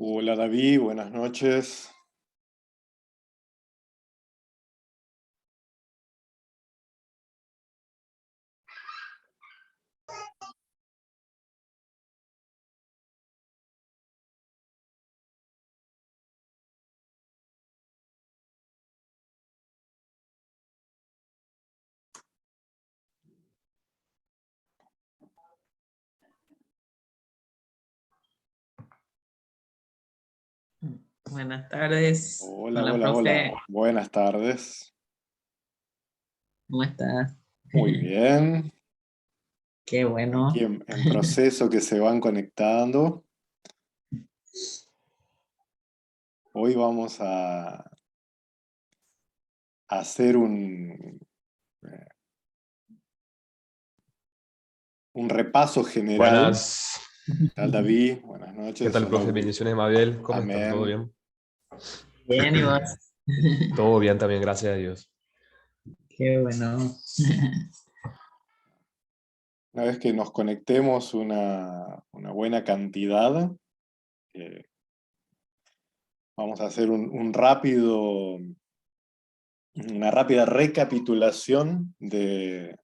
Hola David, buenas noches. Buenas tardes. Hola, Hola, hola, hola. profe. Buenas tardes. ¿Cómo estás? Muy bien. Qué Aquí bueno. en proceso que se van conectando. Hoy vamos a hacer eh, un repaso general. Buenas. ¿Qué tal David? Buenas ¿Qué noches. tal, Hola, profe? Bendiciones, Mabel. ¿Cómo están? ¿Todo amén. bien? Bien, ¿y vos? Todo bien también, gracias a Dios. Qué bueno. Una vez que nos conectemos una buena cantidad, eh, vamos a hacer una rápida recapitulación de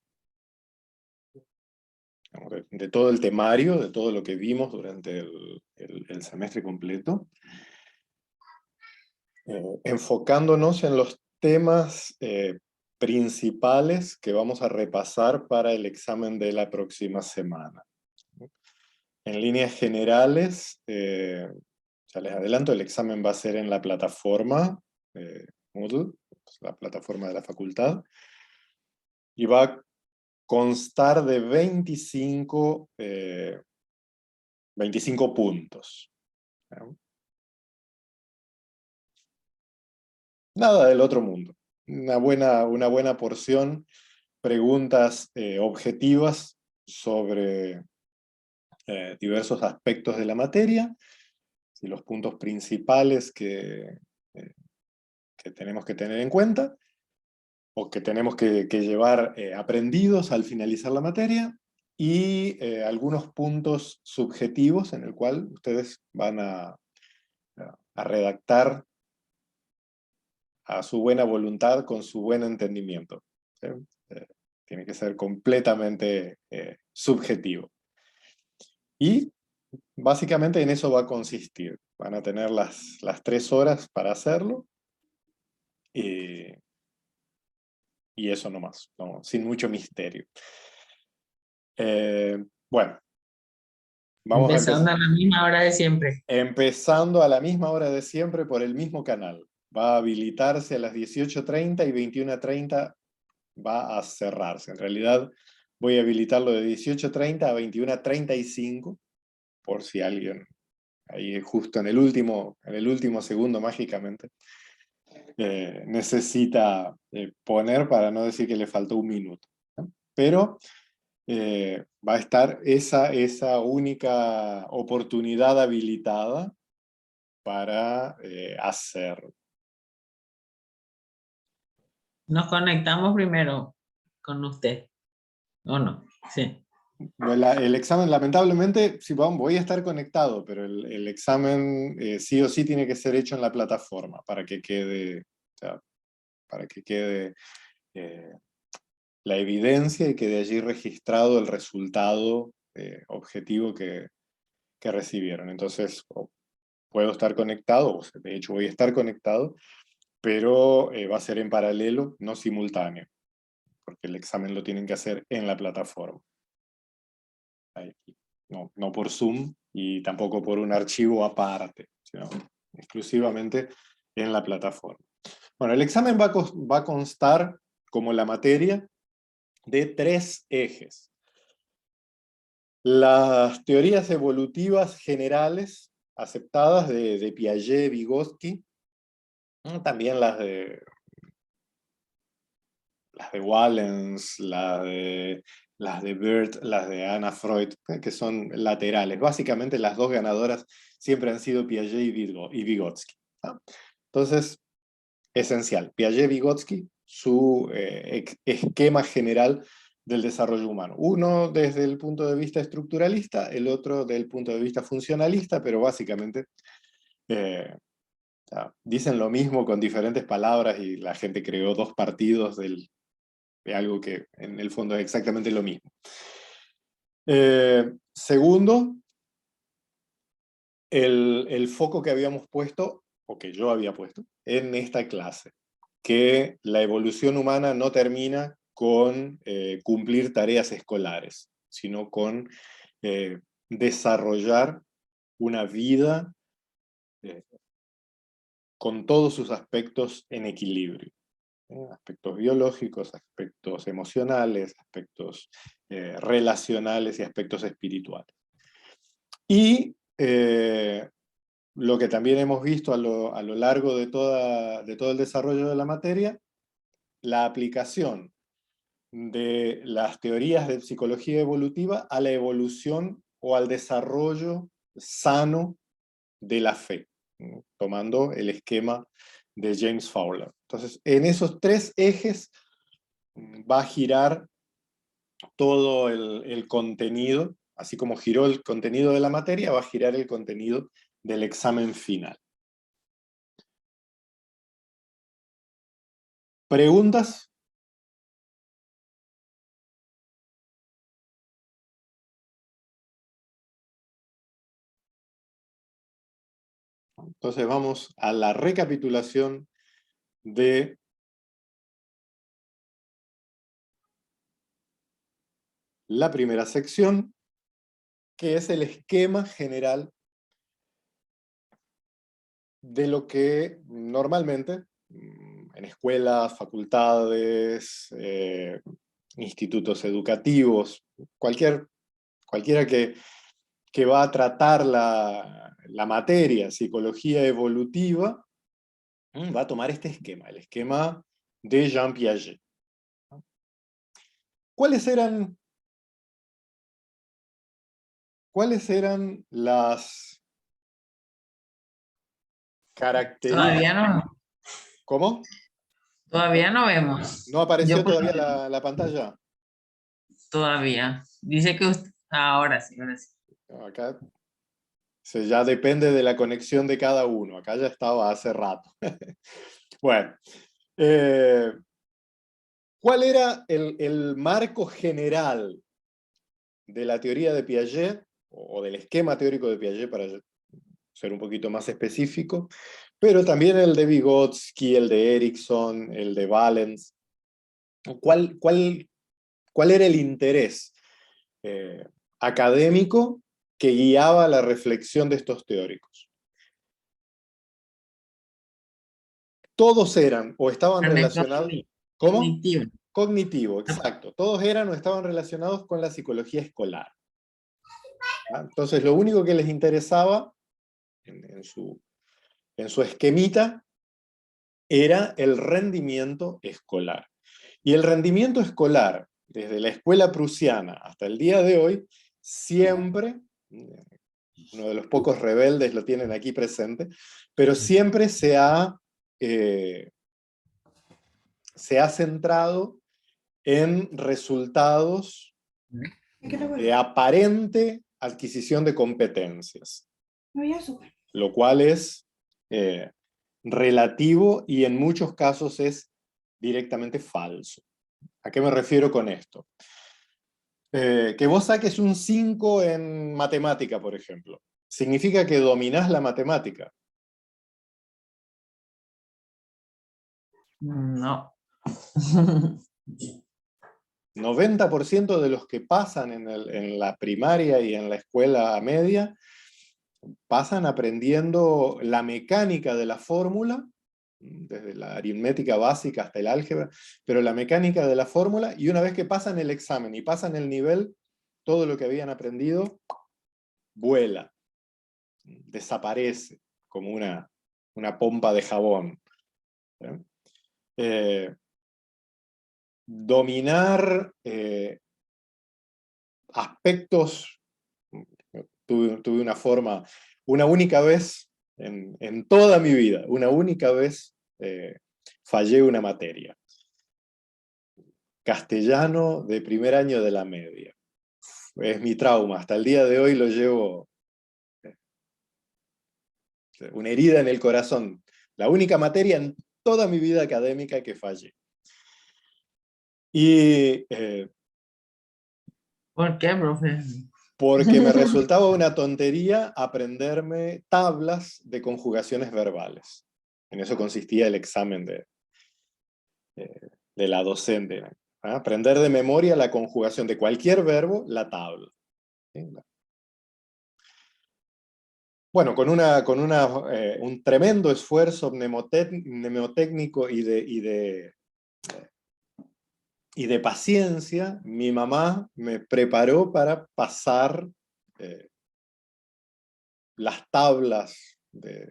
todo el temario, de todo lo que vimos durante el semestre completo, enfocándonos en los temas principales que vamos a repasar para el examen de la próxima semana. En líneas generales, ya les adelanto, el examen va a ser en la plataforma Moodle, la plataforma de la facultad, y va a constar de 25 puntos. ¿No? Nada del otro mundo. Una buena porción, preguntas objetivas sobre diversos aspectos de la materia, y los puntos principales que tenemos que tener en cuenta, o que tenemos que llevar aprendidos al finalizar la materia, y algunos puntos subjetivos en el cual ustedes van a redactar a su buena voluntad, con su buen entendimiento. ¿Sí? Eh, Tiene que ser completamente subjetivo. Y básicamente en eso va a consistir. Van a tener las 3 horas para hacerlo, y eso nomás, ¿no? Sin mucho misterio. Bueno, vamos a empezar. Empezando a la misma hora de siempre. Empezando a la misma hora de siempre por el mismo canal. Va a habilitarse a las 18:30 y 21:30 va a cerrarse. En realidad voy a habilitarlo de 18:30 a 21:35, por si alguien ahí justo en el último segundo mágicamente necesita poner, para no decir que le faltó un minuto, ¿no? Pero va a estar esa única oportunidad habilitada para hacerlo. Nos conectamos primero con usted, ¿o no? Sí. El examen, lamentablemente, sí, voy a estar conectado, pero el examen sí o sí tiene que ser hecho en la plataforma para que quede, o sea, para que quede eh, la evidencia y quede allí registrado el resultado objetivo que recibieron. Entonces, puedo estar conectado, o sea, de hecho voy a estar conectado, pero va a ser en paralelo, no simultáneo, porque el examen lo tienen que hacer en la plataforma. Ahí. No por Zoom y tampoco por un archivo aparte, sino exclusivamente en la plataforma. Bueno, el examen va a constar, como la materia, de 3 ejes. Las teorías evolutivas generales aceptadas de Piaget, Vygotsky, también las de Wallens, las de Bird, las de Anna Freud, que son laterales. Básicamente las dos ganadoras siempre han sido Piaget y Vygotsky, ¿no? Entonces, esencial, Piaget-Vygotsky, su esquema general del desarrollo humano. Uno desde el punto de vista estructuralista, el otro desde el punto de vista funcionalista, pero básicamente O sea, dicen lo mismo con diferentes palabras y la gente creó dos partidos de algo que en el fondo es exactamente lo mismo. Segundo, el foco que habíamos puesto, o que yo había puesto, en esta clase, que la evolución humana no termina con cumplir tareas escolares, sino con desarrollar una vida con todos sus aspectos en equilibrio. Aspectos biológicos, aspectos emocionales, aspectos relacionales y aspectos espirituales. Y lo que también hemos visto a lo largo de todo el desarrollo de la materia, la aplicación de las teorías de psicología evolutiva a la evolución o al desarrollo sano de la fe, tomando el esquema de James Fowler. Entonces, en esos tres ejes va a girar todo el contenido, así como giró el contenido de la materia, va a girar el contenido del examen final. ¿Preguntas? Entonces vamos a la recapitulación de la primera sección, que es el esquema general de lo que normalmente en escuelas, facultades, institutos educativos, cualquiera que va a tratar la materia psicología evolutiva, va a tomar este esquema, el esquema de Jean Piaget. ¿Cuáles eran las características? Todavía no, ¿Cómo? todavía no vemos. ¿No apareció Yo por lo todavía menos, la pantalla? todavía. Dice que ahora sí, ahora sí. No, acá ya depende de la conexión de cada uno. Acá ya estaba hace rato. Bueno, ¿cuál era el marco general de la teoría de Piaget, o del esquema teórico de Piaget, para ser un poquito más específico, pero también el de Vygotsky, el de Erickson, el de Vallens? ¿Cuál era el interés académico que guiaba la reflexión de estos teóricos? Todos eran o estaban relacionados... ¿Cómo? Cognitivo. Cognitivo, exacto. Todos eran o estaban relacionados con la psicología escolar. ¿Ah? Entonces, lo único que les interesaba en su esquemita era el rendimiento escolar. Y el rendimiento escolar, desde la escuela prusiana hasta el día de hoy, siempre, uno de los pocos rebeldes lo tienen aquí presente, pero siempre se ha centrado en resultados de aparente adquisición de competencias, lo cual es relativo y en muchos casos es directamente falso. ¿A qué me refiero con esto? Que vos saques un 5 en matemática, por ejemplo, ¿significa que dominás la matemática? No. 90% de los que pasan en la primaria y en la escuela media pasan aprendiendo la mecánica de la fórmula, desde la aritmética básica hasta el álgebra, pero la mecánica de la fórmula, y una vez que pasan el examen y pasan el nivel, todo lo que habían aprendido vuela, desaparece, como una pompa de jabón. Dominar aspectos, tuve una única vez en toda mi vida, una única vez fallé una materia. Castellano de primer año de la media. Es mi trauma, hasta el día de hoy lo llevo una herida en el corazón. La única materia en toda mi vida académica que fallé. Y ¿Por qué, profe? porque me resultaba una tontería aprenderme tablas de conjugaciones verbales. En eso consistía el examen de la docente, ¿no? Aprender de memoria la conjugación de cualquier verbo, la tabla. ¿Sí? Bueno, con un tremendo esfuerzo mnemotécnico y de paciencia, mi mamá me preparó para pasar las tablas de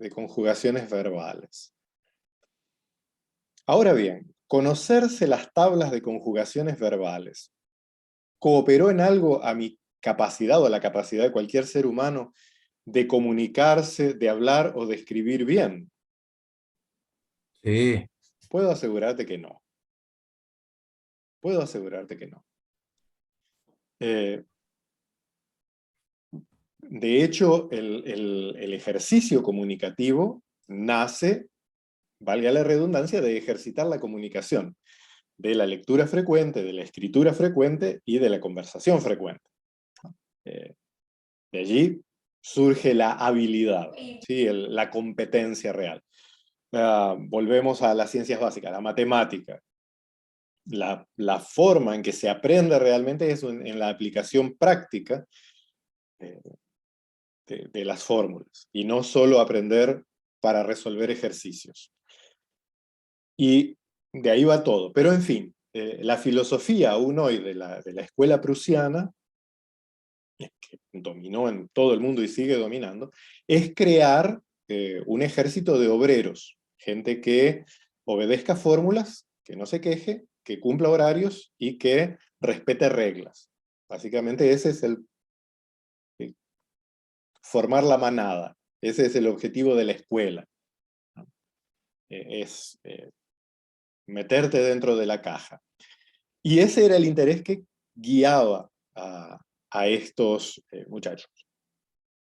conjugaciones verbales. Ahora bien, conocerse las tablas de conjugaciones verbales cooperó en algo a mi capacidad o a la capacidad de cualquier ser humano de comunicarse, de hablar o de escribir bien. Sí. Puedo asegurarte que no. Puedo asegurarte que no. De hecho, el ejercicio comunicativo nace, valga la redundancia, de ejercitar la comunicación, de la lectura frecuente, de la escritura frecuente y de la conversación frecuente. De allí surge la habilidad, ¿sí? La competencia real. Volvemos a las ciencias básicas, la matemática. La forma en que se aprende realmente es en la aplicación práctica de las fórmulas, y no solo aprender para resolver ejercicios. Y de ahí va todo. Pero en fin, la filosofía aún hoy de la escuela prusiana, que dominó en todo el mundo y sigue dominando, es crear un ejército de obreros, gente que obedezca fórmulas, que no se queje, que cumpla horarios y que respete reglas. Básicamente ese es formar la manada. Ese es el objetivo de la escuela. Es meterte dentro de la caja. Y ese era el interés que guiaba a estos muchachos.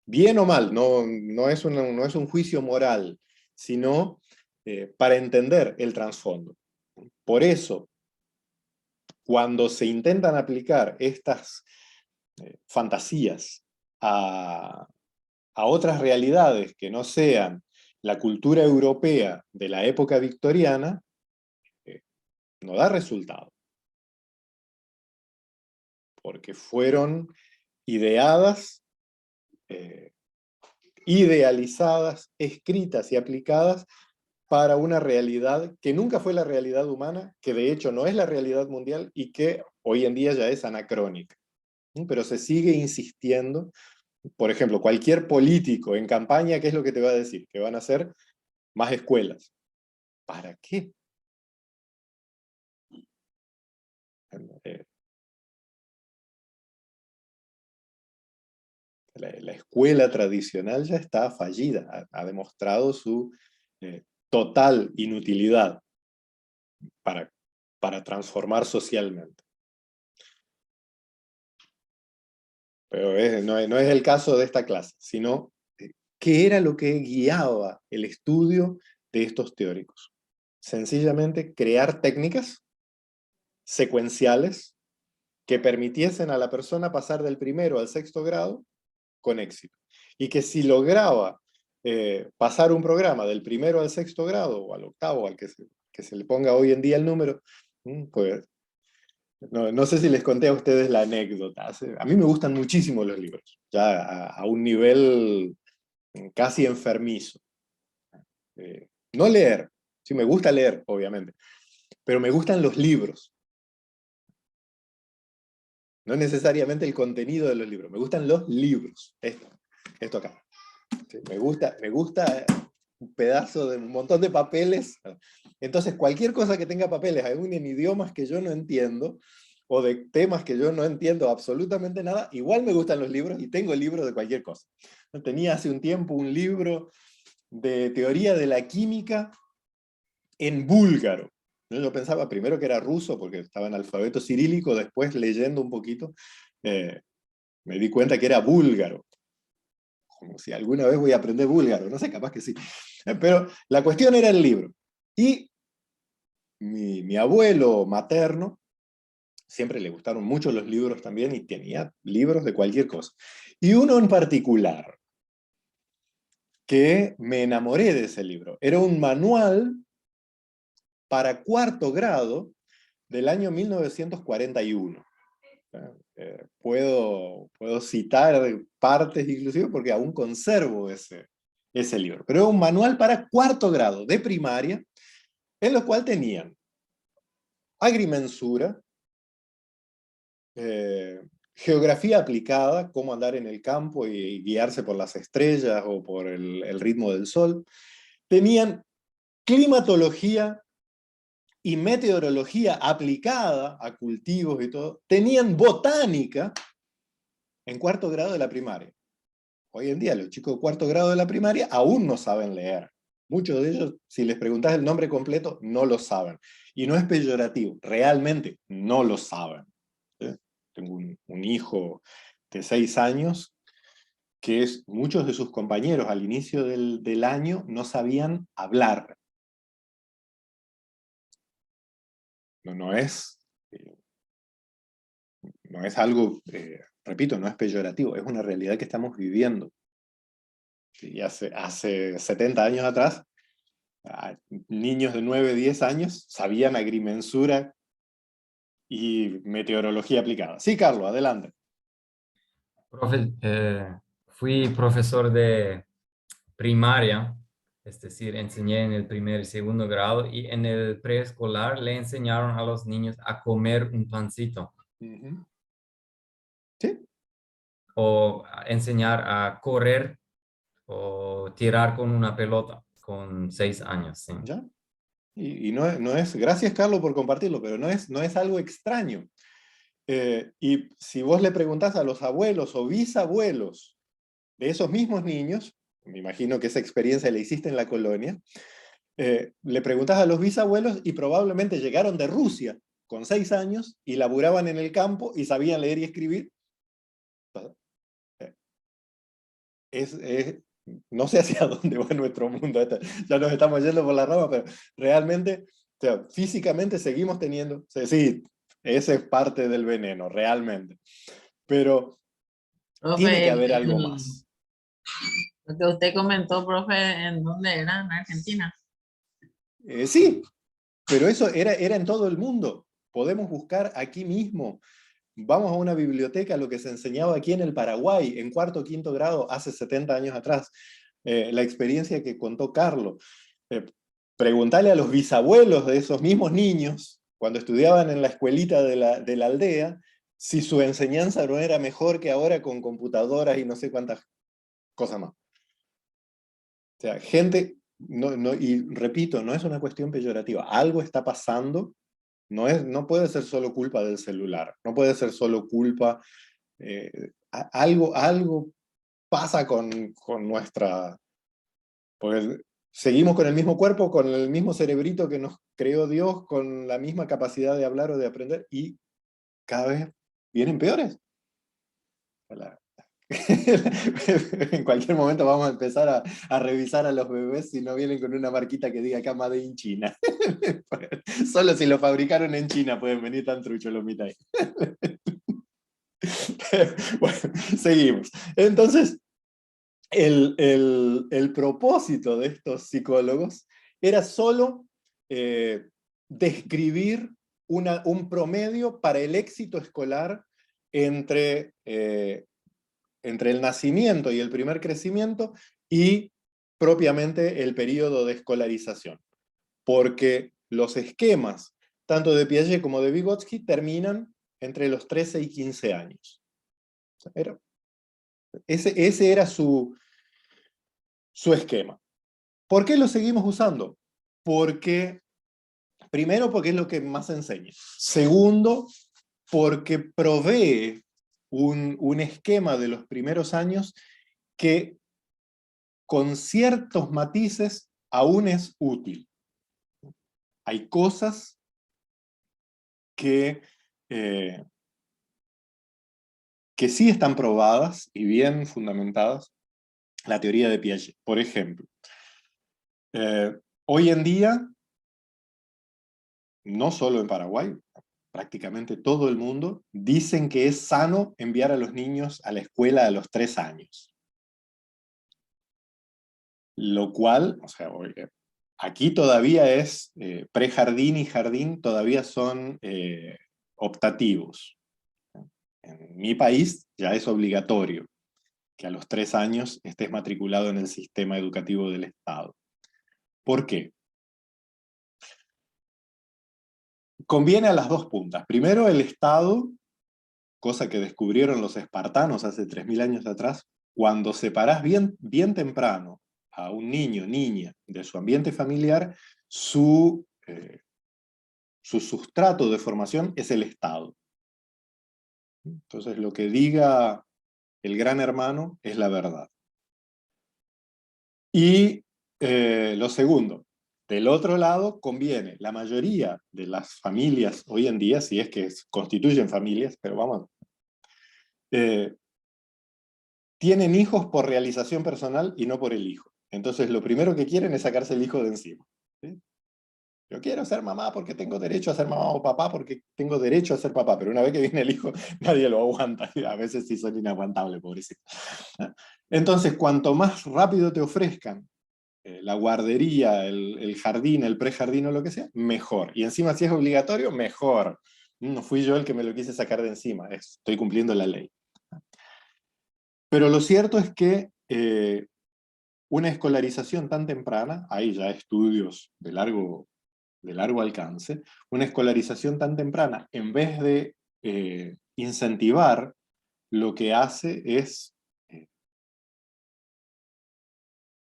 Bien o mal, no es un juicio moral, sino para entender el trasfondo. Por eso, cuando se intentan aplicar estas fantasías a otras realidades que no sean la cultura europea de la época victoriana, no da resultado. Porque fueron ideadas, idealizadas, escritas y aplicadas para una realidad que nunca fue la realidad humana, que de hecho no es la realidad mundial y que hoy en día ya es anacrónica. Pero se sigue insistiendo. Por ejemplo, cualquier político en campaña, ¿qué es lo que te va a decir? Que van a hacer más escuelas. ¿Para qué? La escuela tradicional ya está fallida, ha demostrado su total inutilidad para transformar socialmente. Pero no es el caso de esta clase, sino qué era lo que guiaba el estudio de estos teóricos. Sencillamente crear técnicas secuenciales que permitiesen a la persona pasar del primero al sexto grado con éxito. Y que si lograba pasar un programa del primero al sexto grado, o al octavo, al que se le ponga hoy en día el número, pues no sé si les conté a ustedes la anécdota. A mí me gustan muchísimo los libros, ya a un nivel casi enfermizo. No leer, sí me gusta leer, obviamente, pero me gustan los libros. No necesariamente el contenido de los libros, me gustan los libros. Esto acá. Sí, me gusta un pedazo de un montón de papeles. Entonces, cualquier cosa que tenga papeles, aún en idiomas que yo no entiendo, o de temas que yo no entiendo absolutamente nada, igual me gustan los libros y tengo libros de cualquier cosa. Tenía hace un tiempo un libro de teoría de la química en búlgaro. Yo pensaba primero que era ruso porque estaba en alfabeto cirílico, después leyendo un poquito me di cuenta que era búlgaro. como si alguna vez voy a aprender búlgaro, no sé, capaz que sí. Pero la cuestión era el libro. Y mi abuelo materno, siempre le gustaron mucho los libros también, y tenía libros de cualquier cosa. Y uno en particular, que me enamoré de ese libro, era un manual para cuarto grado del año 1941. Puedo citar partes inclusive porque aún conservo ese libro. Pero era un manual para cuarto grado de primaria, en lo cual tenían agrimensura, geografía aplicada, cómo andar en el campo y guiarse por las estrellas o por el ritmo del sol. Tenían climatología y meteorología aplicada a cultivos y todo. Tenían botánica en cuarto grado de la primaria. Hoy en día los chicos de cuarto grado de la primaria aún no saben leer. Muchos de ellos, si les preguntas el nombre completo, no lo saben. Y no es peyorativo, realmente no lo saben. ¿Sí? Tengo un hijo de 6 años que muchos de sus compañeros al inicio del año no sabían hablar. No es, no es algo, repito, no es peyorativo, es una realidad que estamos viviendo. Y hace 70 años atrás, niños de 9, 10 años sabían agrimensura y meteorología aplicada. Sí, Carlos, adelante. Fui profesor de primaria, es decir, enseñé en el primer y segundo grado, y en el preescolar le enseñaron a los niños a comer un pancito Sí, o a enseñar a correr o tirar con una pelota con 6 años. Sí. ya. Y no es, gracias Carlos por compartirlo, pero no es algo extraño. Y si vos le preguntás a los abuelos o bisabuelos de esos mismos niños, me imagino que esa experiencia la hiciste en la colonia, le preguntás a los bisabuelos y probablemente llegaron de Rusia con 6 años y laburaban en el campo y sabían leer y escribir. Es, no sé hacia dónde va nuestro mundo, ya nos estamos yendo por la rama, pero realmente, o sea, físicamente seguimos teniendo, o sea, sí, ese es parte del veneno, realmente, pero tiene que Profe, haber algo más. lo que usted comentó, profe, ¿en dónde era? ¿En Argentina? Sí, pero eso era en todo el mundo. Podemos buscar aquí mismo. Vamos a una biblioteca, lo que se enseñaba aquí en el Paraguay, en cuarto o quinto grado, hace 70 años atrás. La experiencia que contó Carlos. Preguntarle a los bisabuelos de esos mismos niños, cuando estudiaban en la escuelita de la aldea, si su enseñanza no era mejor que ahora con computadoras y no sé cuántas cosas más. O sea, gente, y repito, no es una cuestión peyorativa, algo está pasando, no puede ser solo culpa del celular, no puede ser solo culpa, algo pasa con nuestra, pues seguimos con el mismo cuerpo, con el mismo cerebrito que nos creó Dios, con la misma capacidad de hablar o de aprender, y cada vez vienen peores. En cualquier momento vamos a empezar a revisar a los bebés si no vienen con una marquita que diga acá Made in China. Solo si lo fabricaron en China pueden venir tan truchos los mitai. Bueno, seguimos. Entonces, el propósito de estos psicólogos era solo describir un promedio para el éxito escolar entre el nacimiento y el primer crecimiento y propiamente el periodo de escolarización. Porque los esquemas, tanto de Piaget como de Vygotsky, terminan entre los 13 y 15 años. Ese era su esquema. ¿Por qué lo seguimos usando? Primero, porque es lo que más enseña. Segundo, porque provee un esquema de los primeros años que con ciertos matices aún es útil. Hay cosas que sí están probadas y bien fundamentadas, la teoría de Piaget. Por ejemplo, hoy en día, no solo en Paraguay, prácticamente todo el mundo, dicen que es sano enviar a los niños a la escuela a los 3 años. Lo cual, o sea, aquí todavía es prejardín y jardín, todavía son optativos. En mi país ya es obligatorio que a los 3 años estés matriculado en el sistema educativo del Estado. ¿Por qué? Conviene a las dos puntas. Primero, el Estado, cosa que descubrieron los espartanos hace 3000 años atrás, cuando separás bien temprano a un niño, niña, de su ambiente familiar, su sustrato de formación es el Estado. Entonces, lo que diga el gran hermano es la verdad. Y lo segundo, del otro lado conviene, la mayoría de las familias hoy en día, si es que constituyen familias, pero vamos, tienen hijos por realización personal y no por el hijo. Entonces lo primero que quieren es sacarse el hijo de encima. ¿Sí? Yo quiero ser mamá porque tengo derecho a ser mamá, o papá porque tengo derecho a ser papá, pero una vez que viene el hijo, nadie lo aguanta. A veces sí son inaguantables, pobrecito. Entonces, cuanto más rápido te ofrezcan la guardería, el jardín, el prejardín o lo que sea, mejor. Y encima si es obligatorio, mejor. No fui yo el que me lo quise sacar de encima, estoy cumpliendo la ley. Pero lo cierto es que una escolarización tan temprana, hay ya estudios de largo alcance, una escolarización tan temprana, en vez de incentivar, lo que hace es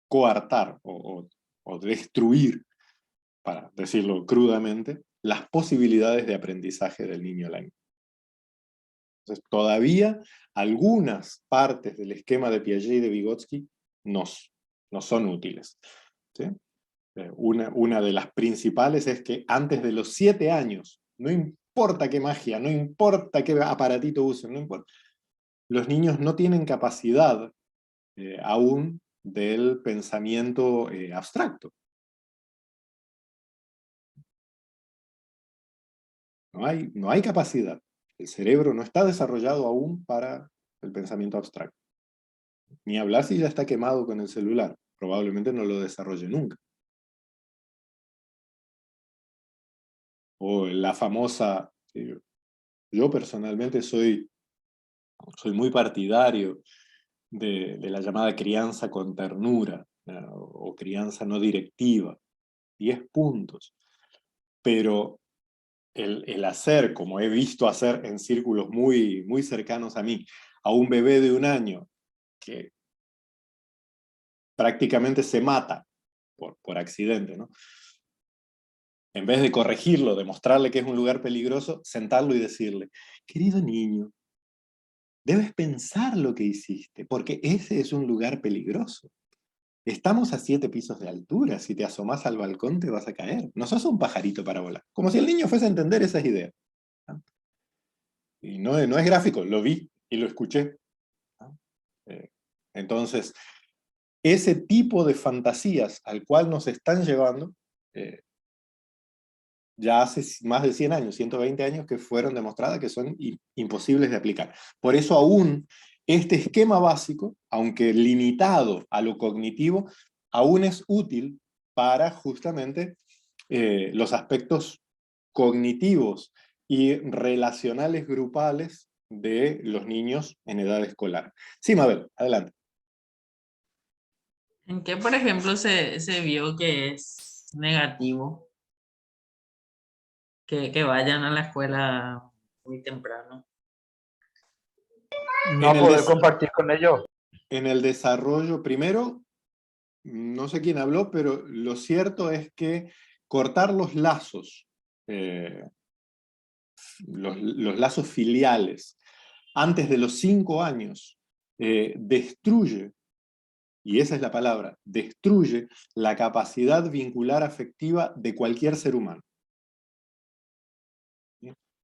coartar o destruir, para decirlo crudamente, las posibilidades de aprendizaje del niño o la niña. Entonces, todavía algunas partes del esquema de Piaget y de Vygotsky no son útiles. ¿Sí? Una de las principales es que antes de los 7 años, no importa qué magia, no importa qué aparatito usen, no importa, los niños no tienen capacidad aún del pensamiento abstracto. No hay capacidad. El cerebro no está desarrollado aún para el pensamiento abstracto. Ni hablar si ya está quemado con el celular. Probablemente no lo desarrolle nunca. O la famosa... Yo personalmente soy muy partidario de la llamada crianza con ternura, o crianza no directiva. 10 puntos. Pero el hacer, como he visto hacer en círculos muy, muy cercanos a mí, a un bebé de 1 año que prácticamente se mata por accidente, ¿no? En vez de corregirlo, de mostrarle que es un lugar peligroso, sentarlo y decirle, querido niño, debes pensar lo que hiciste, porque ese es un lugar peligroso. Estamos a 7 pisos de altura, si te asomas al balcón te vas a caer. No sos un pajarito para volar. Como si el niño fuese a entender esas ideas. Y no es gráfico, lo vi y lo escuché. Entonces, ese tipo de fantasías al cual nos están llevando, ya hace más de 100 años, 120 años, que fueron demostradas que son imposibles de aplicar. Por eso aún este esquema básico, aunque limitado a lo cognitivo, aún es útil para justamente los aspectos cognitivos y relacionales grupales de los niños en edad escolar. Sí, Mabel, adelante. ¿En qué, por ejemplo, se vio que es negativo que vayan a la escuela muy temprano? No poder compartir con ellos. En el desarrollo, primero, no sé quién habló, pero lo cierto es que cortar los lazos, los lazos filiales, antes de los 5 años, destruye, y esa es la palabra, destruye la capacidad vincular afectiva de cualquier ser humano.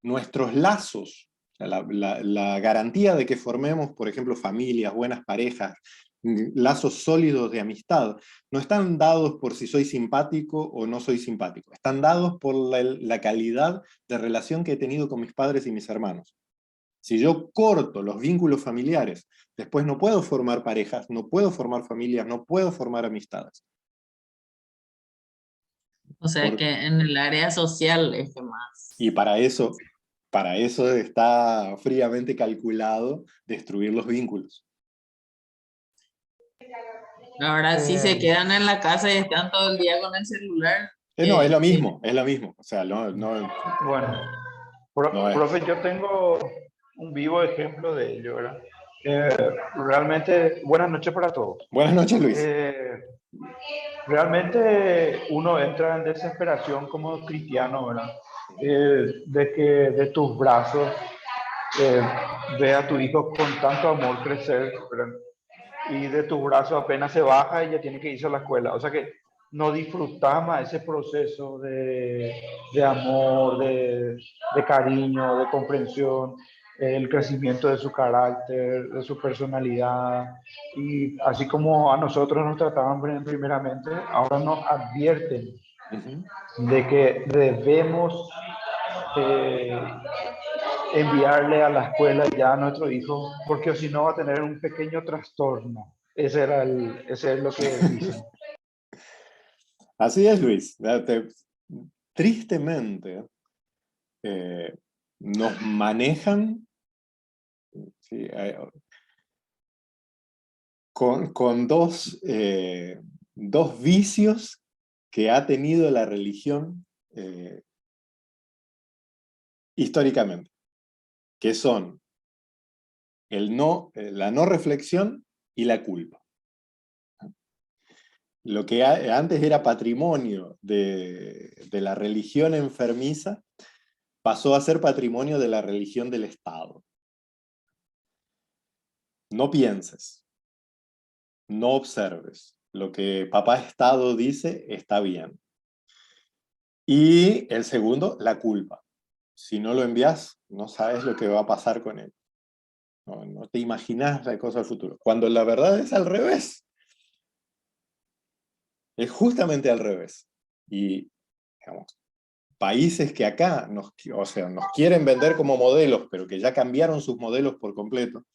Nuestros lazos, la garantía de que formemos, por ejemplo, familias, buenas parejas, lazos sólidos de amistad, no están dados por si soy simpático o no soy simpático, están dados por la calidad de relación que he tenido con mis padres y mis hermanos. Si yo corto los vínculos familiares, después no puedo formar parejas, no puedo formar familias, no puedo formar amistades. O sea que en el área social es que más. Y para eso está fríamente calculado destruir los vínculos. Ahora sí se quedan en la casa y están todo el día con el celular. No, es lo mismo, es lo mismo. O sea, no, Bueno, no es. profe, yo tengo un vivo ejemplo de ello, ¿verdad? Realmente, buenas noches para todos. Buenas noches, Luis. Realmente uno entra en desesperación como cristiano, ¿verdad? De que de tus brazos ve a tu hijo con tanto amor crecer, ¿verdad? Y de tus brazos apenas se baja y ya tiene que irse a la escuela. O sea que no disfrutas más ese proceso de amor, de cariño, de comprensión, el crecimiento de su carácter, de su personalidad. Y así como a nosotros nos trataban primeramente, ahora nos advierten de que debemos enviarle a la escuela ya a nuestro hijo, porque si no va a tener un pequeño trastorno. Ese es lo que dicen. Así es, Luis. Tristemente, nos manejan, ¿sí? Con dos vicios que ha tenido la religión históricamente, que son la no reflexión y la culpa. Lo que antes era patrimonio de la religión enfermiza, pasó a ser patrimonio de la religión del Estado. No pienses, no observes. Lo que papá Estado dice está bien. Y el segundo, la culpa. Si no lo envías, no sabes lo que va a pasar con él. No te imaginas la cosa del futuro. Cuando la verdad es al revés. Es justamente al revés. Y, digamos, países que acá nos quieren vender como modelos, pero que ya cambiaron sus modelos por completo.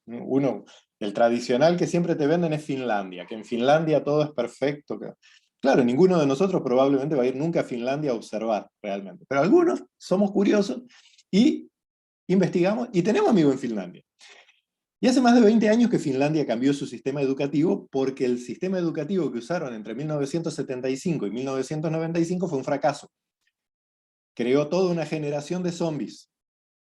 El tradicional que siempre te venden es Finlandia, que en Finlandia todo es perfecto. Claro, ninguno de nosotros probablemente va a ir nunca a Finlandia a observar realmente, pero algunos somos curiosos y investigamos y tenemos amigos en Finlandia. Y hace más de 20 años que Finlandia cambió su sistema educativo porque el sistema educativo que usaron entre 1975 y 1995 fue un fracaso. Creó toda una generación de zombies.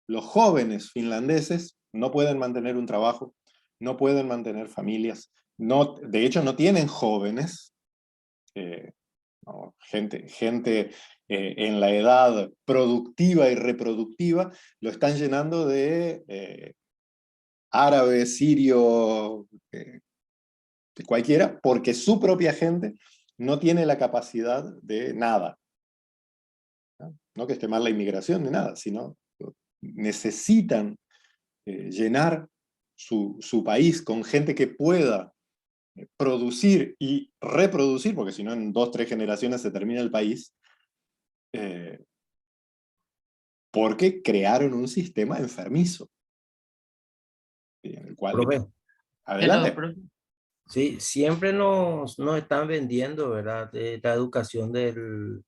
Los jóvenes finlandeses no pueden mantener un trabajo, no pueden mantener familias, de hecho no tienen jóvenes, gente en la edad productiva y reproductiva, lo están llenando de árabe, sirio, de cualquiera, porque su propia gente no tiene la capacidad de nada. No que esté mal la inmigración ni nada, sino necesitan llenar su país con gente que pueda producir y reproducir, porque si no en 2 o 3 generaciones se termina el país, porque crearon un sistema enfermizo. En el cual... Profe, Adelante. sí, siempre nos están vendiendo, ¿verdad? La educación del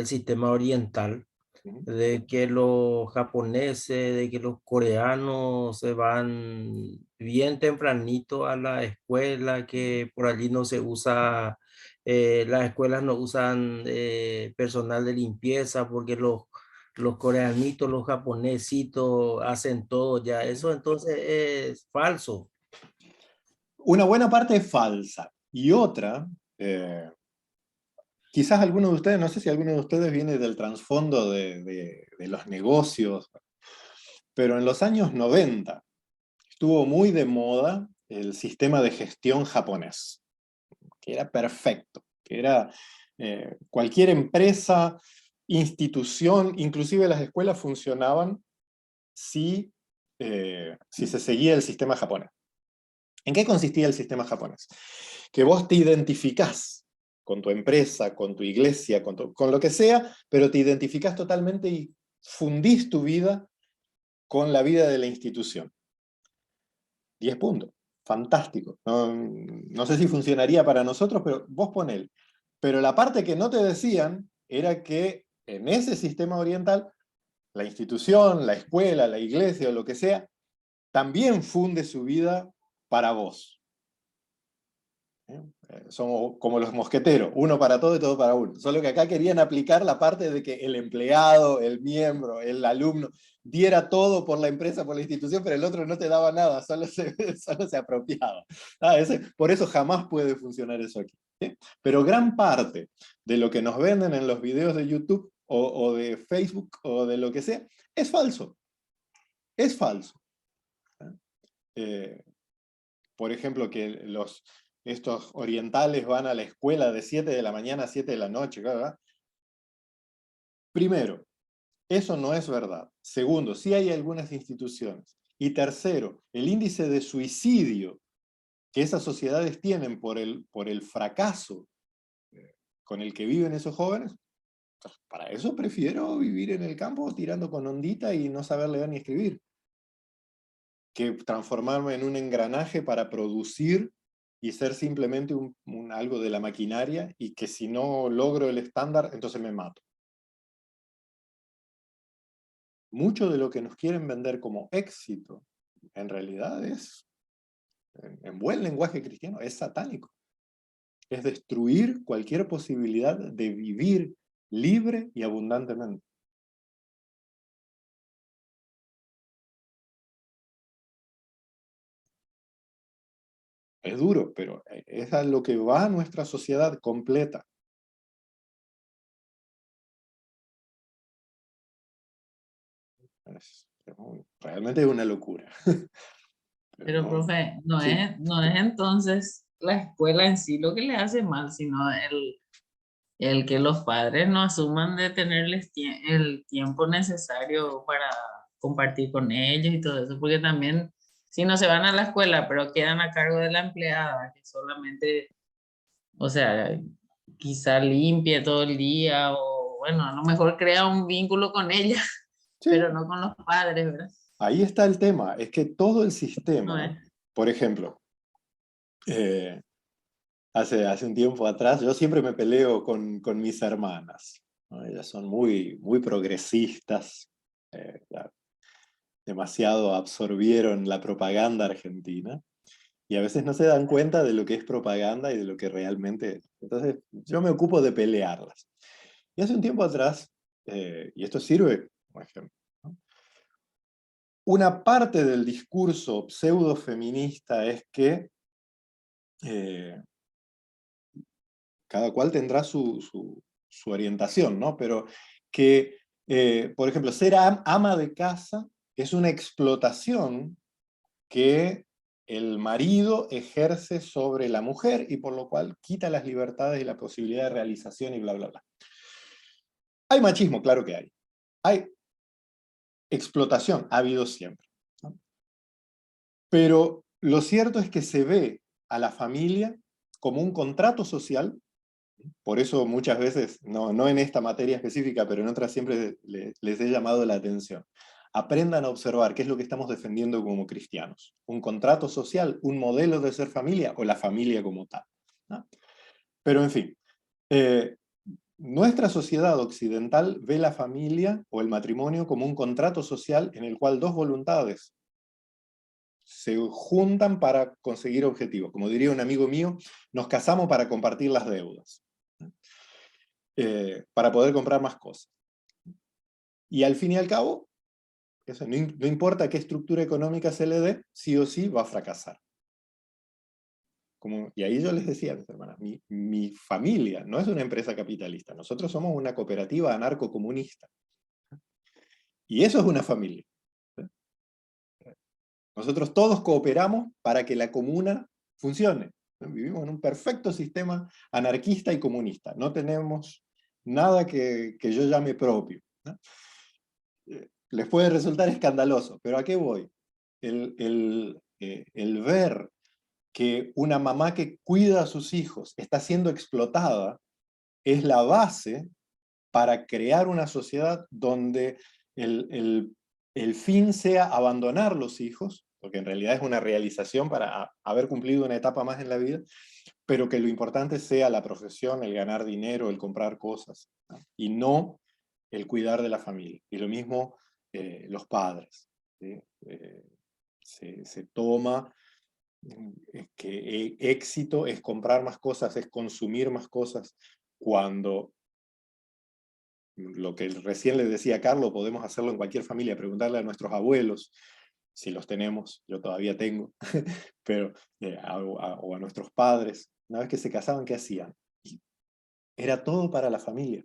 sistema oriental, de que los japoneses, de que los coreanos se van bien tempranito a la escuela, que por allí no se usa, las escuelas no usan personal de limpieza porque los coreanitos, los japonesitos hacen todo ya. Eso entonces es falso. Una buena parte es falsa y otra, quizás alguno de ustedes, no sé si alguno de ustedes viene del trasfondo de los negocios, pero en los años 90 estuvo muy de moda el sistema de gestión japonés, que era perfecto, que era cualquier empresa, institución, inclusive las escuelas funcionaban si se seguía el sistema japonés. ¿En qué consistía el sistema japonés? Que vos te identificás con tu empresa, con tu iglesia, con lo que sea, pero te identificás totalmente y fundís tu vida con la vida de la institución. 10 puntos. Fantástico. No sé si funcionaría para nosotros, pero vos ponele. Pero la parte que no te decían era que en ese sistema oriental, la institución, la escuela, la iglesia o lo que sea, también funde su vida para vos. Somos como los mosqueteros, uno para todo y todo para uno. Solo que acá querían aplicar la parte de que el empleado, el miembro, el alumno, diera todo por la empresa, por la institución, pero el otro no te daba nada, solo se apropiaba. Por eso jamás puede funcionar eso aquí. ¿Sí? Pero gran parte de lo que nos venden en los videos de YouTube o de Facebook o de lo que sea, es falso. Es falso. Por ejemplo, que estos orientales van a la escuela de 7 de la mañana a 7 de la noche, ¿verdad? Primero, eso no es verdad. Segundo, sí hay algunas instituciones. Y tercero, el índice de suicidio que esas sociedades tienen por el fracaso con el que viven esos jóvenes, pues para eso prefiero vivir en el campo tirando con ondita y no saber leer ni escribir, que transformarme en un engranaje para producir y ser simplemente algo de la maquinaria, y que si no logro el estándar, entonces me mato. Mucho de lo que nos quieren vender como éxito, en realidad es, en buen lenguaje cristiano, es satánico. Es destruir cualquier posibilidad de vivir libre y abundantemente. Es duro, pero es a lo que va nuestra sociedad completa. Realmente es una locura. Pero, profe, no sí. es entonces la escuela en sí lo que le hace mal, sino el que los padres no asuman de tenerles el tiempo necesario para compartir con ellos y todo eso, porque también si no se van a la escuela, pero quedan a cargo de la empleada, que solamente, o sea, quizá limpie todo el día, o bueno, a lo mejor crea un vínculo con ella, Sí. pero no con los padres, ¿verdad? Ahí está el tema, es que todo el No sistema, es. por ejemplo, hace un tiempo atrás, yo siempre me peleo con mis hermanas, ¿no? Ellas son muy, muy progresistas, demasiado absorbieron la propaganda argentina, y a veces no se dan cuenta de lo que es propaganda y de lo que realmente es. Entonces, yo me ocupo de pelearlas. Y hace un tiempo atrás, y esto sirve como ejemplo, ¿no? Una parte del discurso pseudo-feminista es que cada cual tendrá su orientación, ¿no? Pero que, por ejemplo, ser ama de casa es una explotación que el marido ejerce sobre la mujer, y por lo cual quita las libertades y la posibilidad de realización y bla, bla, bla. Hay machismo, claro que hay. Hay explotación, ha habido siempre, ¿no? Pero lo cierto es que se ve a la familia como un contrato social. Por eso muchas veces, no en esta materia específica, pero en otras siempre les he llamado la atención. Aprendan a observar qué es lo que estamos defendiendo como cristianos. Un contrato social, un modelo de ser familia, o la familia como tal, ¿no? Pero en fin, nuestra sociedad occidental ve la familia o el matrimonio como un contrato social en el cual dos voluntades se juntan para conseguir objetivos. Como diría un amigo mío, nos casamos para compartir las deudas, para poder comprar más cosas. Y al fin y al cabo, eso, no importa qué estructura económica se le dé, sí o sí va a fracasar. Y ahí yo les decía a mis hermanas, mi familia no es una empresa capitalista, nosotros somos una cooperativa anarcocomunista. Y eso es una familia. Nosotros todos cooperamos para que la comuna funcione. Vivimos en un perfecto sistema anarquista y comunista. No tenemos nada que yo llame propio, ¿no? Les puede resultar escandaloso, pero ¿a qué voy? El ver que una mamá que cuida a sus hijos está siendo explotada, es la base para crear una sociedad donde el fin sea abandonar los hijos, porque en realidad es una realización para haber cumplido una etapa más en la vida, pero que lo importante sea la profesión, el ganar dinero, el comprar cosas, ¿no? Y no el cuidar de la familia. Y lo mismo los padres, ¿sí? Se toma que éxito es comprar más cosas, es consumir más cosas, cuando lo que recién le decía a Carlos, podemos hacerlo en cualquier familia, preguntarle a nuestros abuelos, si los tenemos, yo todavía tengo, pero, o a nuestros padres, una vez que se casaban, ¿qué hacían? Y era todo para la familia.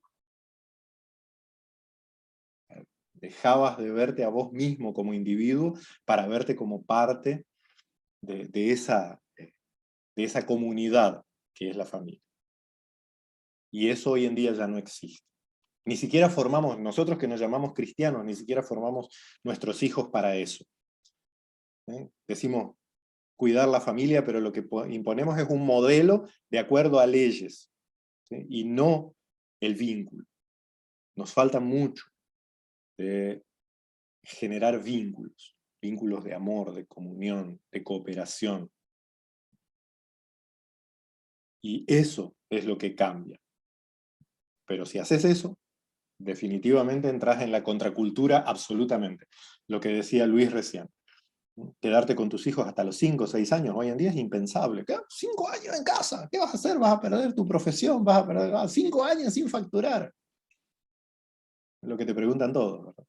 Dejabas de verte a vos mismo como individuo para verte como parte de esa comunidad que es la familia. Y eso hoy en día ya no existe. Ni siquiera formamos, nosotros que nos llamamos cristianos, ni siquiera formamos nuestros hijos para eso. Decimos cuidar la familia, pero lo que imponemos es un modelo de acuerdo a leyes, ¿sí? Y no el vínculo. Nos falta mucho de generar vínculos, vínculos de amor, de comunión, de cooperación. Y eso es lo que cambia. Pero si haces eso, definitivamente entras en la contracultura absolutamente. Lo que decía Luis recién. Quedarte con tus hijos hasta los 5 o 6 años hoy en día es impensable. ¿Qué? 5 años en casa, ¿qué vas a hacer? Vas a perder tu profesión, vas a perder 5 años sin facturar. Es lo que te preguntan todos, ¿verdad?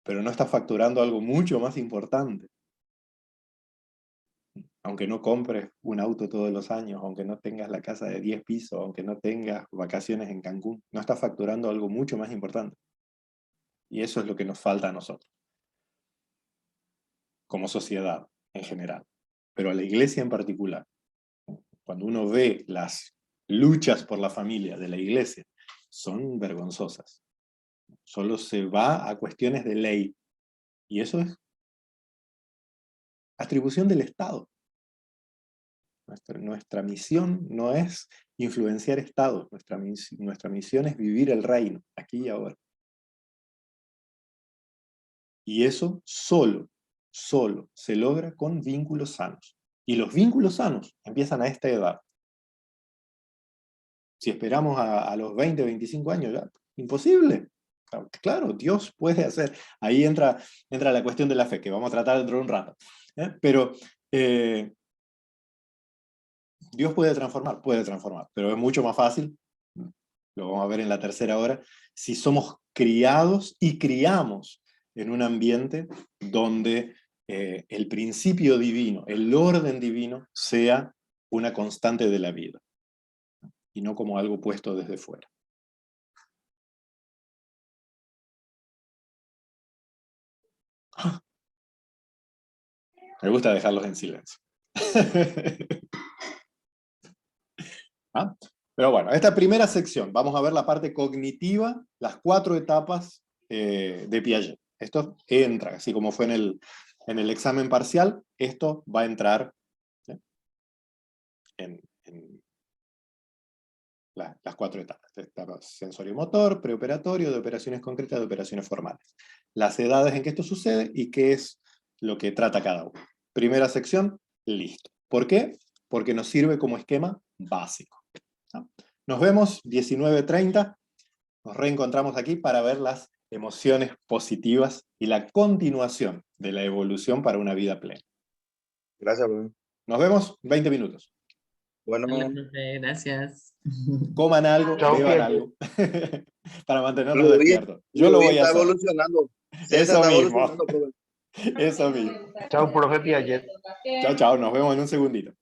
Pero no estás facturando algo mucho más importante. Aunque no compres un auto todos los años, aunque no tengas la casa de 10 pisos, aunque no tengas vacaciones en Cancún, no estás facturando algo mucho más importante. Y eso es lo que nos falta a nosotros, como sociedad en general, pero a la iglesia en particular. Cuando uno ve las luchas por la familia de la iglesia, son vergonzosas. Solo se va a cuestiones de ley. Y eso es atribución del Estado. Nuestra misión no es influenciar estados, nuestra misión es vivir el reino, aquí y ahora. Y eso solo se logra con vínculos sanos. Y los vínculos sanos empiezan a esta edad. Si esperamos a los 20, 25 años, ya, imposible. Claro, Dios puede hacer. Ahí entra la cuestión de la fe, que vamos a tratar dentro de un rato. Pero Dios puede transformar, pero es mucho más fácil, lo vamos a ver en la tercera hora, si somos criados y criamos en un ambiente donde el principio divino, el orden divino, sea una constante de la vida, y no como algo puesto desde fuera. Me gusta dejarlos en silencio. ¿Ah? Pero bueno, esta primera sección, vamos a ver la parte cognitiva, las 4 etapas de Piaget. Esto entra, así como fue en el examen parcial, esto va a entrar, ¿sí?, en las 4 etapas. Etapa sensorio-motor, preoperatorio, de operaciones concretas, de operaciones formales. Las edades en que esto sucede y qué es lo que trata cada uno. Primera sección, listo. ¿Por qué? Porque nos sirve como esquema básico. ¿No? Nos vemos 19:30, nos reencontramos aquí para ver las emociones positivas y la continuación de la evolución para una vida plena. Gracias, profe. Nos vemos 20 minutos. Bueno, Dale, profe, gracias. Coman algo, Chao, beban gente. algo, para mantenerlos Luis, despiertos. Yo lo voy a está hacer. evolucionando. César Eso está mismo. evolucionando, profe. Eso mismo. Chao, profe Piaget. Chao, chao, nos vemos en un segundito.